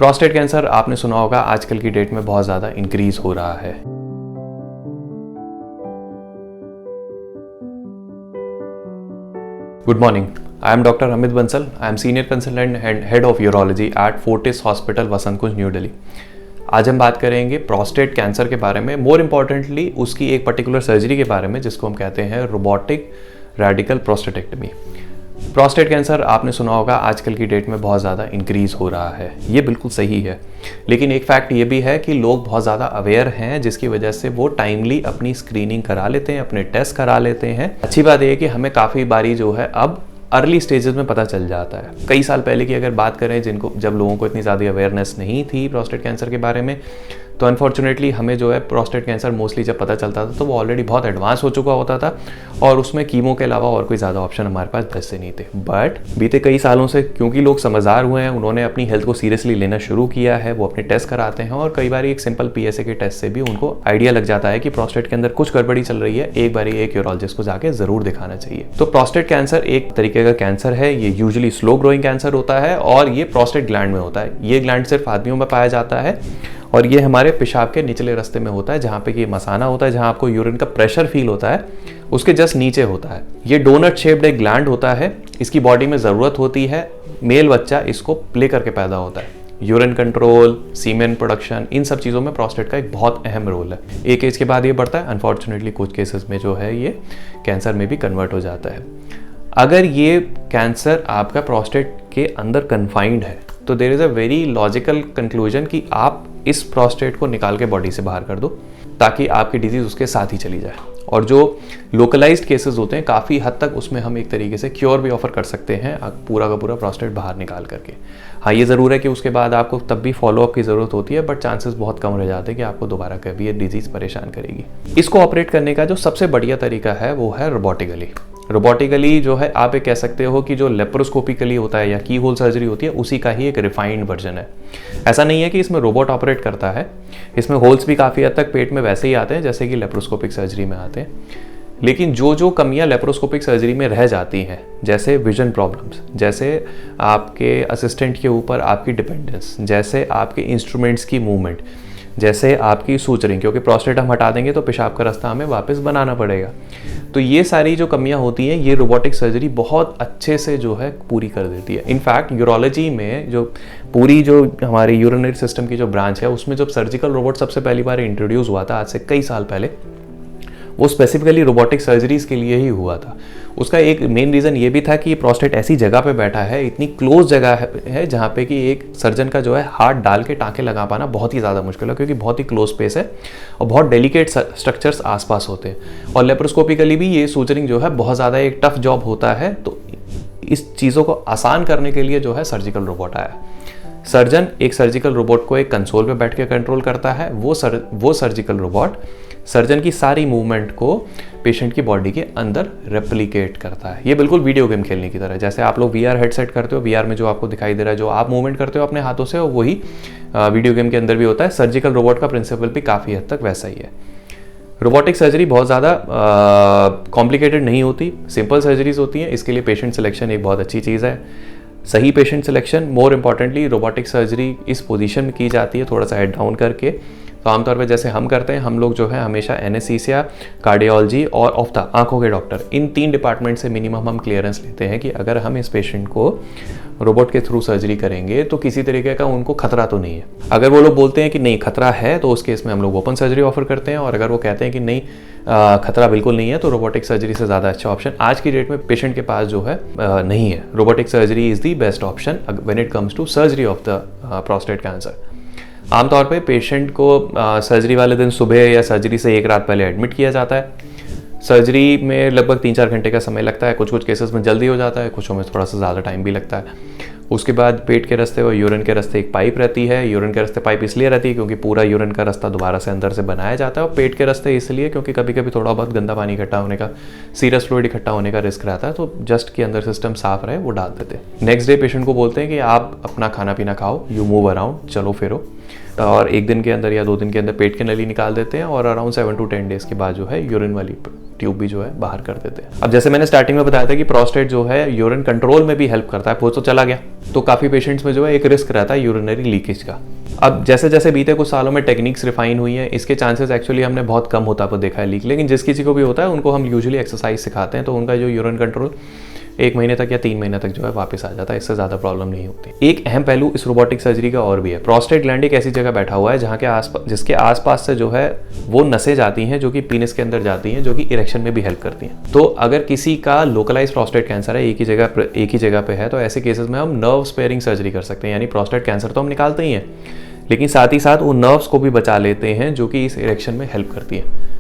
Prostate cancer आपने सुना होगा आजकल की डेट में बहुत ज़्यादा इंक्रीज हो रहा है। Good morning, I am doctor Amit Bansal. I am senior consultant and head of urology at Fortis hospital Vasant Kunj, New Delhi. आज हम बात करेंगे प्रोस्टेट कैंसर के बारे में, मोर इम्पॉर्टेंटली उसकी एक पर्टिकुलर सर्जरी के बारे में जिसको हम कहते हैं robotic radical prostatectomy. Prostate cancer आपने सुना होगा आजकल की डेट में बहुत ज़्यादा इंक्रीज़ हो रहा है, ये बिल्कुल सही है। लेकिन एक फैक्ट ये भी है कि लोग बहुत ज़्यादा अवेयर हैं, जिसकी वजह से वो टाइमली अपनी स्क्रीनिंग करा लेते हैं, अपने टेस्ट करा लेते हैं। अच्छी बात यह है कि हमें काफ़ी बारी जो है अब अर्ली स्टेजेस में पता चल जाता है। कई साल पहले की अगर बात करें, जब लोगों को इतनी ज़्यादा अवेयरनेस नहीं थी प्रोस्टेट कैंसर के बारे में, तो अनफॉर्चुनेटली हमें जो है प्रोस्टेट कैंसर मोस्टली जब पता चलता था तो वो ऑलरेडी बहुत एडवांस हो चुका होता था और उसमें कीमो के अलावा और कोई ज़्यादा ऑप्शन हमारे पास बचते नहीं थे। बट बीते कई सालों से क्योंकि लोग समझदार हुए हैं, उन्होंने अपनी हेल्थ को सीरियसली लेना शुरू किया है, वो अपने टेस्ट कराते हैं और कई बार एक सिंपल PSA के टेस्ट से भी उनको आइडिया लग जाता है कि प्रोस्टेट के अंदर कुछ गड़बड़ी चल रही है, एक बार एक यूरोलॉजिस्ट को जाके ज़रूर दिखाना चाहिए। तो प्रोस्टेट कैंसर एक तरीके का कैंसर है, ये यूजुअली स्लो ग्रोइंग कैंसर होता है और ये प्रोस्टेट ग्लैंड में होता है। ये ग्लैंड सिर्फ आदमियों में पाया जाता है और ये हमारे पेशाब के निचले रास्ते में होता है, जहाँ पे कि मसाना होता है, जहाँ आपको यूरिन का प्रेशर फील होता है, उसके जस्ट नीचे होता है। ये डोनट शेप्ड एक ग्लैंड होता है, इसकी बॉडी में ज़रूरत होती है, मेल बच्चा इसको प्ले करके पैदा होता है। यूरिन कंट्रोल, सीमेन प्रोडक्शन, इन सब चीज़ों में प्रोस्टेट का एक बहुत अहम रोल है। एक एज के बाद ये बढ़ता है, अनफॉर्चुनेटली कुछ केसेस में जो है ये कैंसर में भी कन्वर्ट हो जाता है। अगर ये कैंसर आपका प्रोस्टेट के अंदर कन्फाइंड है तो there is a very logical conclusion कि आप इस प्रोस्टेट को निकाल के बॉडी से बाहर कर दो ताकि आपकी डिजीज़ उसके साथ ही चली जाए। और जो लोकलाइज्ड केसेस होते हैं काफ़ी हद तक उसमें हम एक तरीके से क्योर भी ऑफर कर सकते हैं पूरा का पूरा प्रोस्टेट बाहर निकाल करके। हाँ, ये ज़रूर है कि उसके बाद आपको तब भी फॉलोअप की ज़रूरत होती है, बट चांसेस बहुत कम रह जाते हैं कि आपको दोबारा कभी ये डिजीज़ परेशान करेगी। इसको ऑपरेट करने का जो सबसे बढ़िया तरीका है वो है रोबोटिकली। रोबोटिकली जो है आप ये कह सकते हो कि जो लेप्रोस्कोपिकली होता है या की होल सर्जरी होती है उसी का ही एक रिफाइंड वर्जन है। ऐसा नहीं है कि इसमें रोबोट ऑपरेट करता है, इसमें होल्स भी काफ़ी हद तक पेट में वैसे ही आते हैं जैसे कि लेप्रोस्कोपिक सर्जरी में आते हैं। लेकिन जो कमियां लेप्रोस्कोपिक सर्जरी में रह जाती हैं, जैसे विजन प्रॉब्लम्स, जैसे आपके असिस्टेंट के ऊपर आपकी डिपेंडेंस, जैसे आपके इंस्ट्रूमेंट्स की मूवमेंट, जैसे आपकी सूचरिंग, क्योंकि प्रोस्टेट हम हटा देंगे तो पेशाब का रास्ता हमें वापस बनाना पड़ेगा, तो ये सारी जो कमियां होती हैं ये रोबोटिक सर्जरी बहुत अच्छे से जो है पूरी कर देती है। इनफैक्ट यूरोलॉजी में जो पूरी जो हमारी यूरिनरी सिस्टम की जो ब्रांच है उसमें जब सर्जिकल रोबोट सबसे पहली बार इंट्रोड्यूस हुआ था आज से कई साल पहले, वो स्पेसिफिकली रोबोटिक सर्जरीज के लिए ही हुआ था। उसका एक मेन रीज़न ये भी था कि प्रोस्टेट ऐसी जगह पे बैठा है, इतनी क्लोज जगह है जहाँ पे कि एक सर्जन का जो है हाथ डाल के टाँके लगा पाना बहुत ही ज़्यादा मुश्किल है, क्योंकि बहुत ही क्लोज स्पेस है और बहुत डेलिकेट स्ट्रक्चर्स आसपास होते हैं। और लेप्रोस्कोपिकली भी ये सूचरिंग जो है बहुत ज़्यादा एक टफ जॉब होता है, तो इस चीज़ों को आसान करने के लिए जो है सर्जिकल रोबोट आया। सर्जन एक सर्जिकल रोबोट को एक कंसोल पे बैठ के कंट्रोल करता है, वो सर्जिकल रोबोट सर्जन की सारी मूवमेंट को पेशेंट की बॉडी के अंदर रेप्लिकेट करता है। ये बिल्कुल वीडियो गेम खेलने की तरह, जैसे आप लोग VR हेडसेट करते हो, VR में जो आपको दिखाई दे रहा है, जो आप मूवमेंट करते हो अपने हाथों से, वही वीडियो गेम के अंदर भी होता है। सर्जिकल रोबोट का प्रिंसिपल भी काफ़ी हद तक वैसा ही है। रोबोटिक सर्जरी बहुत ज़्यादा कॉम्प्लिकेटेड नहीं होती, सिंपल सर्जरीज होती हैं। इसके लिए पेशेंट सिलेक्शन एक बहुत अच्छी चीज़ है, सही patient selection. More importantly robotic surgery इस पोजीशन में की जाती है, थोड़ा सा हेड डाउन करके। तो आमतौर पे जैसे हम करते हैं, हम लोग जो है हमेशा एनेस्थीसिया, कार्डियोलॉजी और ऑफ्था, आंखों के डॉक्टर, इन 3 डिपार्टमेंट से मिनिमम हम क्लियरेंस लेते हैं कि अगर हम इस पेशेंट को रोबोट के थ्रू सर्जरी करेंगे तो किसी तरीके का उनको खतरा तो नहीं है। अगर वो लोग बोलते हैं कि नहीं खतरा है तो उस केस में हम लोग ओपन सर्जरी ऑफर करते हैं, और अगर वो कहते हैं कि नहीं खतरा बिल्कुल नहीं है तो रोबोटिक सर्जरी से ज़्यादा अच्छा ऑप्शन आज की डेट में पेशेंट के पास जो है नहीं है। Robotic surgery is the best option when it comes to surgery of the prostate cancer. आमतौर पे पेशेंट को सर्जरी वाले दिन सुबह या सर्जरी से एक रात पहले एडमिट किया जाता है। सर्जरी में लगभग 3-4 घंटे का समय लगता है, कुछ केसेस में जल्दी हो जाता है, कुछों में थोड़ा सा ज़्यादा टाइम भी लगता है। उसके बाद पेट के रास्ते और यूरिन के रास्ते एक पाइप रहती है। यूरिन के रास्ते पाइप इसलिए रहती है क्योंकि पूरा यूरिन का रास्ता दोबारा से अंदर से बनाया जाता है, और पेट के रास्ते इसलिए क्योंकि कभी कभी थोड़ा बहुत गंदा पानी इकट्ठा होने का, सीरस फ्लूइड इकट्ठा होने का रिस्क रहता है, तो जस्ट के अंदर सिस्टम साफ रहे वो डाल देते हैं। नेक्स्ट डे पेशेंट को बोलते हैं कि आप अपना खाना पीना खाओ, यू मूव अराउंड, चलो फिरो, और 1 दिन के अंदर या 2 दिन के अंदर पेट की नली निकाल देते हैं, और अराउंड 7 to 10 डेज के बाद जो है यूरिन वाली ट्यूब भी जो है बाहर कर देते हैं। अब जैसे मैंने स्टार्टिंग में बताया था कि प्रोस्टेट जो है यूरिन कंट्रोल में भी हेल्प करता है, वो तो चला गया, तो काफ़ी पेशेंट्स में जो है एक रिस्क रहता है यूरिनरी लीकेज का। अब जैसे जैसे बीते कुछ सालों में टेक्निक्स रिफाइन हुई हैं, इसके चांसेस एक्चुअली हमने बहुत कम होता पर देखा है लीक, लेकिन जिस किसी को भी होता है उनको हम यूजुअली एक्सरसाइज सिखाते हैं, तो उनका जो यूरिन कंट्रोल 1 महीने तक या 3 महीने तक जो है वापस आ जाता है, इससे ज़्यादा प्रॉब्लम नहीं होती। एक अहम पहलू इस रोबोटिक सर्जरी का और भी है। प्रोस्टेट ग्लैंड एक ऐसी जगह बैठा हुआ है जहाँ के आसपास, जिसके आसपास से जो है वो नसें जाती हैं जो कि पीनिस के अंदर जाती हैं, जो कि इरेक्शन में भी हेल्प करती हैं। तो अगर किसी का लोकलाइज प्रोस्टेट कैंसर है, एक ही जगह पे है, तो ऐसे केसेस में हम नर्व स्पेयरिंग सर्जरी कर सकते हैं। यानी प्रोस्टेट कैंसर तो हम निकालते ही हैं, लेकिन साथ ही साथ वो नर्व्स को भी बचा लेते हैं जो कि इस इरेक्शन में हेल्प करती है।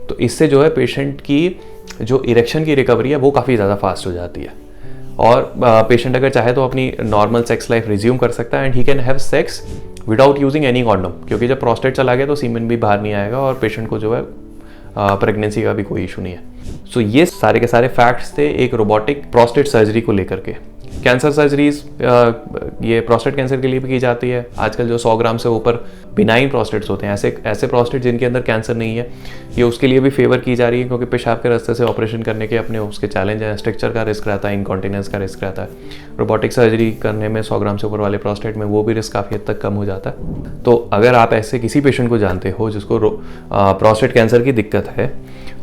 तो इससे जो है पेशेंट की जो इरेक्शन की रिकवरी है वो काफ़ी ज़्यादा फास्ट हो जाती है, और पेशेंट अगर चाहे तो अपनी नॉर्मल सेक्स लाइफ रिज्यूम कर सकता है, and he can have sex without using any condom, क्योंकि जब प्रोस्टेट चला गया तो सीमेन भी बाहर नहीं आएगा और पेशेंट को जो है प्रेगनेंसी का भी कोई इशू नहीं है। सो ये सारे के सारे फैक्ट्स थे एक रोबोटिक प्रोस्टेट सर्जरी को लेकर के। कैंसर सर्जरीज ये प्रोस्टेट कैंसर के लिए भी की जाती है। आजकल जो 100 ग्राम से ऊपर बिनाइन प्रोस्टेट्स होते हैं, ऐसे प्रोस्टेट जिनके अंदर कैंसर नहीं है, ये उसके लिए भी फेवर की जा रही है, क्योंकि पेशाब के रास्ते से ऑपरेशन करने के अपने उसके चैलेंज हैं, स्ट्रक्चर का रिस्क रहता है, इनकॉन्टिनेंस का रिस्क रहता है। रोबोटिक सर्जरी करने में 100 ग्राम से ऊपर वाले प्रोस्टेट में वो भी रिस्क काफ़ी हद तक कम हो जाता है। तो अगर आप ऐसे किसी पेशेंट को जानते हो जिसको प्रोस्टेट कैंसर की दिक्कत है,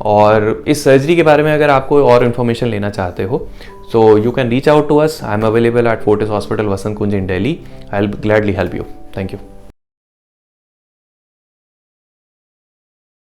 और इस सर्जरी के बारे में अगर आप कोई और इन्फॉर्मेशन लेना चाहते हो, so you can reach out to us. I am available at Fortis Hospital, Vasant Kunj in Delhi. I'll gladly help you. Thank you.